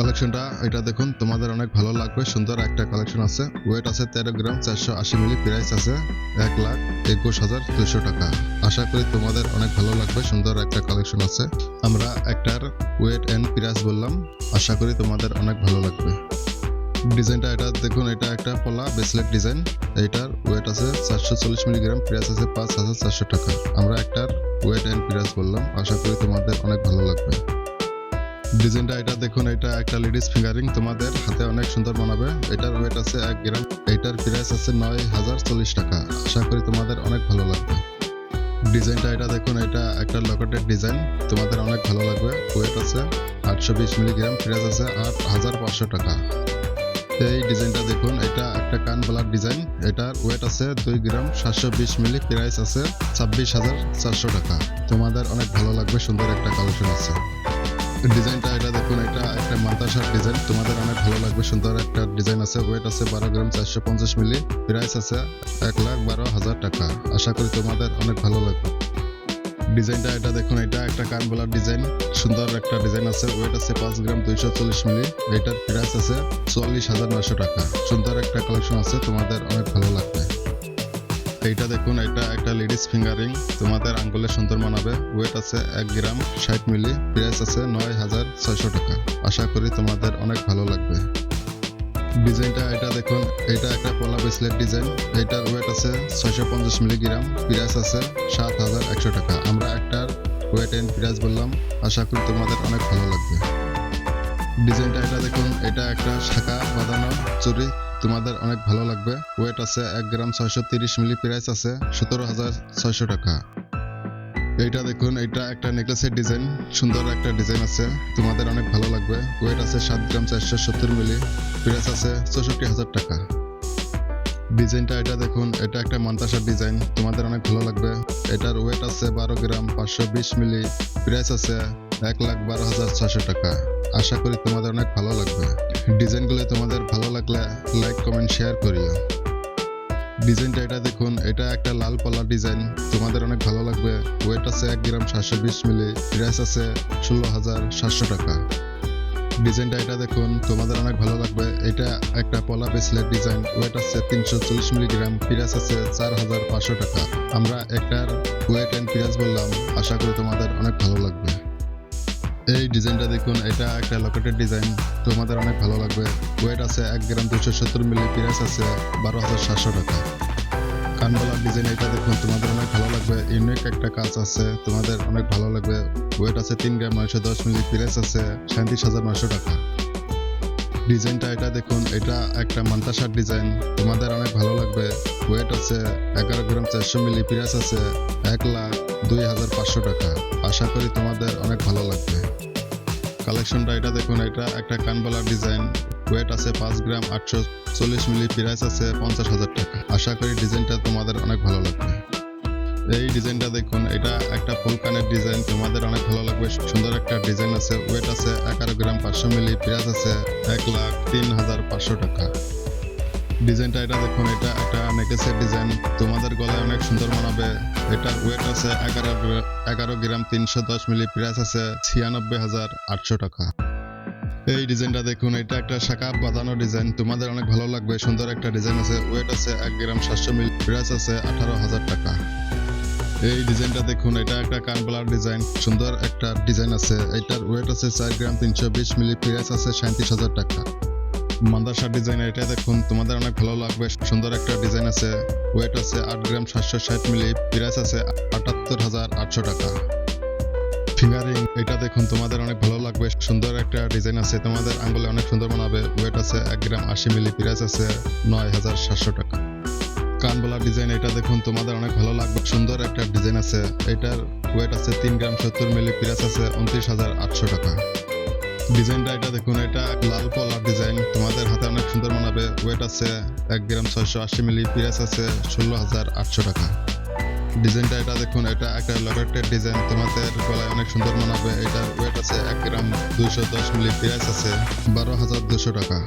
কালেকশনটা এটা দেখুন, তোমাদের অনেক ভালো লাগবে। সুন্দর একটা কালেকশন আছে। ওয়েট আছে 13 গ্রাম, 480 মিলি। প্রাইস আছে 1,21,200 টাকা। আশা করি তোমাদের অনেক ভালো লাগবে। সুন্দর একটা কালেকশন আছে। আমরা একটার ওয়েট এন্ড প্রাইস বললাম, আশা করি তোমাদের অনেক ভালো লাগবে। ডিজাইনটা এটা দেখুন, এটা একটা পলা ব্রেসলেট ডিজাইন। এইটার ওয়েট আছে 440 মিলিগ্রাম। প্রাইস আছে 5,400 টাকা। আমরা একটার ওয়েট এন্ড প্রাইস বললাম, আশা করি তোমাদের অনেক ভালো লাগবে। ডিজাইনটা এটা দেখুন, এটা একটা লেডিস ফিঙ্গারিং, তোমাদের হাতে অনেক সুন্দর মানাবে। এটার ওয়েট আছে 1 গ্রাম। এটার প্রাইস আছে 9,040 টাকা। আশা করি তোমাদের অনেক ভালো লাগবে। ডিজাইনটা এটা দেখুন, এটা একটা লকেটের ডিজাইন, তোমাদের অনেক ভালো লাগবে। ওয়েট আছে 820 মিলিগ্রাম। প্রাইস আছে 8,500 টাকা। এই ডিজাইনটা দেখুন, এটা একটা কান বালার ডিজাইন। এটার ওয়েট আছে 2 গ্রাম, 720 মিলি। প্রাইস আছে 26,400 টাকা। তোমাদের অনেক ভালো লাগবে। সুন্দর একটা কালেকশন আছে। ডিজাইনটা এটা দেখুন, এটা একটা মান্তাসার ডিজাইন, তোমাদের অনেক ভালো লাগবে। সুন্দর একটা ডিজাইন আছে। ওয়েট আছে 12 গ্রাম, 450 মিলি। প্রাইস আছে 1,12,000 টাকা। আশা করি তোমাদের অনেক ভালো লাগবে। ডিজাইনটা এটা দেখুন, এটা একটা কান বলার ডিজাইন, সুন্দর একটা ডিজাইন আছে। ওয়েট আছে 5 গ্রাম, 240 মিলি। এটার প্রাইস আছে 44,900 টাকা। সুন্দর একটা কালেকশন আছে, তোমাদের অনেক ভালো লাগবে। এইটা দেখুন, এটা একটা লেডিস ফিঙ্গারিং, তোমাদের আঙ্গুলে সুন্দর মানাবে। ওয়েট আছে 1 গ্রাম, 60 মিলি। প্রাইস আছে 9,600 টাকা। আশা করি তোমাদের অনেক ভালো লাগবে। ডিজাইনটা এটা দেখুন, এটা একটা পলা ব্রেসলেট ডিজাইন। এটার ওয়েট আছে 650 মিলিগ্রাম। প্রাইস আছে 7,100 টাকা। আমরা একটার ওয়েট এন্ড প্রাইস বললাম, আশা করি তোমাদের অনেক ভালো লাগবে। ডিজাইনটা এটা দেখুন, এটা একটা শাখা বাঁধানো চুড়ি, তোমাদের অনেক ভালো লাগবে। ওয়েট আছে 1 গ্রাম, 630 মিলি। প্রাইস আছে 17,600 টাকা। এইটা দেখুন, এটা একটা নেকলেসের ডিজাইন, সুন্দর একটা ডিজাইন আছে, তোমাদের অনেক ভালো লাগবে। ওয়েট আছে 7 গ্রাম, 470 মিলি। প্রাইস আছে 64,000 টাকা। ডিজাইনটা এটা দেখুন, এটা একটা মান্তাসার ডিজাইন, তোমাদের অনেক ভালো লাগবে। এটার ওয়েট আছে 12 গ্রাম, 520 মিলি। প্রাইস আছে 1,12,600 টাকা। আশা করি তোমাদের অনেক ভালো লাগবে। ডিজাইনগুলো তোমাদের ভালো লাগলে লাইক, কমেন্ট, শেয়ার করিও। ডিজাইনটা এটা দেখুন, এটা একটা লাল পলা ডিজাইন, তোমাদের অনেক ভালো লাগবে। ওয়েট আছে 1 গ্রাম, 720 মিলি। প্রাইস আছে 16,700 টাকা। ডিজাইনটা এটা দেখুন, তোমাদের অনেক ভালো লাগবে। এটা একটা পলা ব্রেসলেট ডিজাইন। ওয়েট আছে 340 মিলিগ্রাম। প্রাইস আছে 4,500 টাকা। আমরা একটার ওয়েট এন্ড প্রাইস বললাম, আশা করি তোমাদের অনেক ভালো লাগবে। এই ডিজাইনটা দেখুন, এটা একটা লকেটের ডিজাইন, তোমাদের অনেক ভালো লাগবে। ওয়েট আছে 1 গ্রাম, 270 মিলি। প্রাইস আছে 12,700 টাকা। কানবালার ডিজাইন এটা দেখুন, তোমাদের অনেক ভালো লাগবে। ইউনিক একটা কাজ আছে, তোমাদের অনেক ভালো লাগবে। ওয়েট আছে 3 গ্রাম, 910 মিলি। প্রাইস আছে 37,900 টাকা। ডিজাইনটা এটা দেখুন, এটা একটা মান্তাসার ডিজাইন, তোমাদের অনেক ভালো লাগবে। ওয়েট আছে 11 গ্রাম, 400 মিলি। প্রাইস আছে 1,02,500 টাকা। আশা করি তোমাদের অনেক ভালো লাগবে। কালেকশনটা এটা দেখুন, এটা একটা কানবালার ডিজাইন। ওয়েট আছে 5 গ্রাম, 840 মিলি। প্রাইস আছে 50,000 টাকা। আশা করি ডিজাইনটা তোমাদের অনেক ভালো লাগবে। এই ডিজাইনটা দেখুন, এটা একটা ফুল কানের ডিজাইন, তোমাদের অনেক ভালো লাগবে। সুন্দর একটা ডিজাইন আছে। ওয়েট আছে 11 গ্রাম, 500 মিলি। প্রাইস আছে 1,03,500 টাকা। ডিজাইনটা এটা দেখুন, এটা একটা নেকলেসের ডিজাইন, তোমাদের গলায় অনেক সুন্দর মানাবে। এটার ওয়েট আছে 11 গ্রাম, 310 মিলি। প্রাইস আছে 96,800 টাকা। এই ডিজাইনটা দেখুন, এটা একটা শাখা বাঁধানো ডিজাইন, তোমাদের অনেক ভালো লাগবে। সুন্দর একটা ডিজাইন আছে। ওয়েট আছে 1 গ্রাম, 700 মিলি। প্রাইস আছে 18,000 টাকা। এই ডিজাইনটা দেখুন, এটা একটা কানবালার ডিজাইন, সুন্দর একটা ডিজাইন আছে। এটার ওয়েট আছে 4 গ্রাম, 320 মিলি। প্রাইস আছে 37,000 টাকা। মান্দাসার ডিজাইন এটা দেখুন, তোমাদের অনেক ভালো লাগবে। সুন্দর একটা ডিজাইন আছে। ওয়েট আছে 8 গ্রাম, 760 মিলি। প্রাইস আছে 78,800 টাকা। ফিঙ্গারিং এটা দেখুন, তোমাদের অনেক ভালো লাগবে। সুন্দর একটা ডিজাইন আছে, তোমাদের আঙ্গুলে অনেক সুন্দর মানাবে। ওয়েট আছে 1 গ্রাম, 80 মিলি। প্রাইস আছে 9,700 টাকা। কানবালা ডিজাইন এটা দেখুন, তোমাদের অনেক ভালো লাগবে। সুন্দর একটা ডিজাইন আছে। এটার ওয়েট আছে 3 গ্রাম, 70 মিলি। প্রাইস আছে 29,800 টাকা। ডিজাইনটা এটা দেখুন, এটা লাল পলার ডিজাইন, তোমাদের হাতে অনেক সুন্দর মানাবে। ওয়েট আছে 1 গ্রাম, 680 মিলি। প্রাইস আছে 16,800 টাকা। ডিজাইনটা এটা দেখুন, এটা একটা লকেটের ডিজাইন, তোমাদের গলায় অনেক সুন্দর মানাবে। এটার ওয়েট আছে 1 গ্রাম, 210 মিলি। প্রাইস আছে 12,200 টাকা।